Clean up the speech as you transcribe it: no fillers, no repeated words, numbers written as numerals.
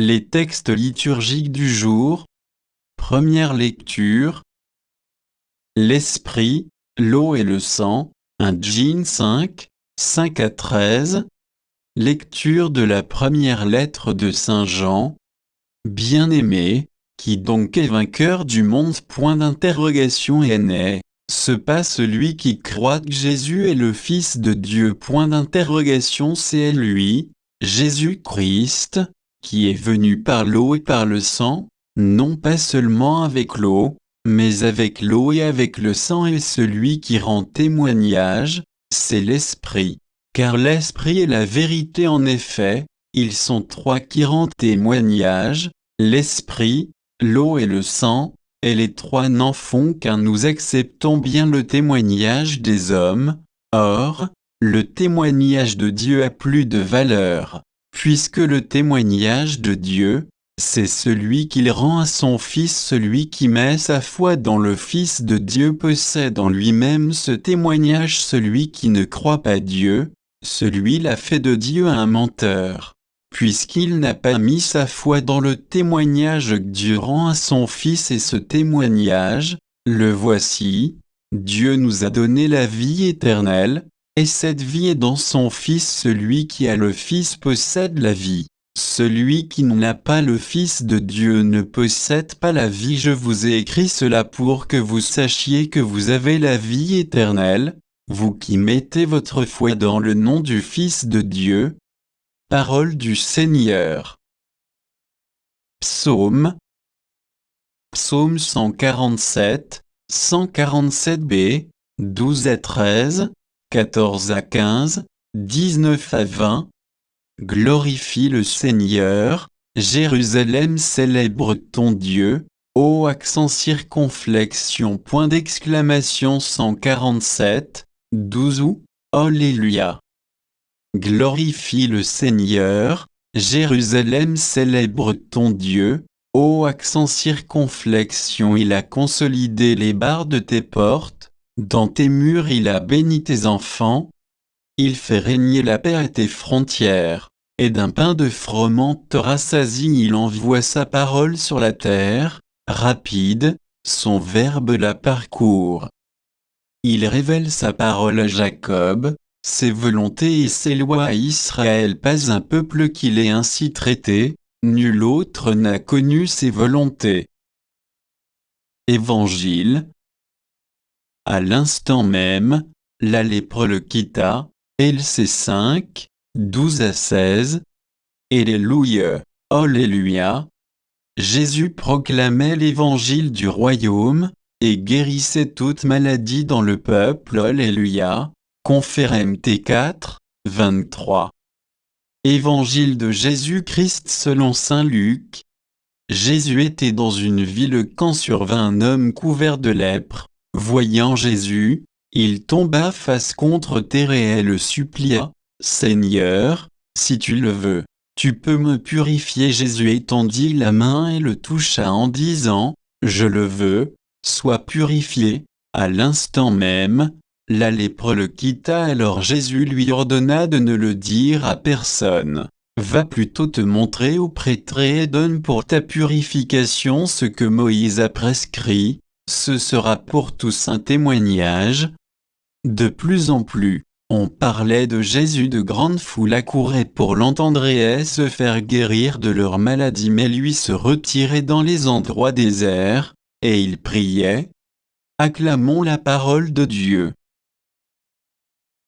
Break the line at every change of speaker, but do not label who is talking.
Les textes liturgiques du jour. Première lecture. L'Esprit, l'eau et le sang, 1 Jean 5, 5 à 13. Lecture de la première lettre de Saint Jean. Bien-aimé, qui donc est vainqueur du monde? Est né. Ce pas celui qui croit que Jésus est le Fils de Dieu? C'est lui, Jésus-Christ, qui est venu par l'eau et par le sang, non pas seulement avec l'eau, mais avec l'eau et avec le sang, et celui qui rend témoignage, c'est l'Esprit. Car l'Esprit est la vérité. En effet, ils sont trois qui rendent témoignage, l'Esprit, l'eau et le sang, et les trois n'en font qu'un. Nous acceptons bien le témoignage des hommes, or, le témoignage de Dieu a plus de valeur, puisque le témoignage de Dieu, c'est celui qu'il rend à son Fils. Celui qui met sa foi dans le Fils de Dieu possède en lui-même ce témoignage. Celui qui ne croit pas Dieu, celui-là fait de Dieu un menteur, puisqu'il n'a pas mis sa foi dans le témoignage que Dieu rend à son Fils. Et ce témoignage, le voici: Dieu nous a donné la vie éternelle, et cette vie est dans son Fils. Celui qui a le Fils possède la vie. Celui qui n'a pas le Fils de Dieu ne possède pas la vie. Je vous ai écrit cela pour que vous sachiez que vous avez la vie éternelle, vous qui mettez votre foi dans le nom du Fils de Dieu. Parole du Seigneur. Psaume. Psaume 147, 147b, 12 à 13, 14 à 15, 19 à 20. Glorifie le Seigneur, Jérusalem célèbre ton Dieu, ô accent circonflexion. 147, 12 ou, Alléluia. Glorifie le Seigneur, Jérusalem célèbre ton Dieu, ô accent circonflexion. Il a consolidé les barres de tes portes, dans tes murs il a béni tes enfants. Il fait régner la paix à tes frontières, et d'un pain de froment te rassasie. Il envoie sa parole sur la terre, rapide, son verbe la parcourt. Il révèle sa parole à Jacob, ses volontés et ses lois à Israël. Pas un peuple qu'il ait ainsi traité, nul autre n'a connu ses volontés. Évangile. À l'instant même, la lèpre le quitta. LC 5, 12 à 16. Alléluia, Alléluia. Jésus proclamait l'évangile du royaume, et guérissait toute maladie dans le peuple. Alléluia. Conférem T4, 23. Évangile de Jésus-Christ selon saint Luc. Jésus était dans une ville quand survint un homme couvert de lèpre. Voyant Jésus, il tomba face contre terre et le supplia: Seigneur, si tu le veux, tu peux me purifier. Jésus étendit la main et le toucha en disant: Je le veux, sois purifié. À l'instant même, la lèpre le quitta. Alors Jésus lui ordonna de ne le dire à personne. Va plutôt te montrer au prêtre et donne pour ta purification ce que Moïse a prescrit. Ce sera pour tous un témoignage. De plus en plus, on parlait de Jésus. De grandes foules accouraient pour l'entendre et se faire guérir de leur maladie. Mais lui se retirait dans les endroits déserts, et il priait. Acclamons la parole de Dieu.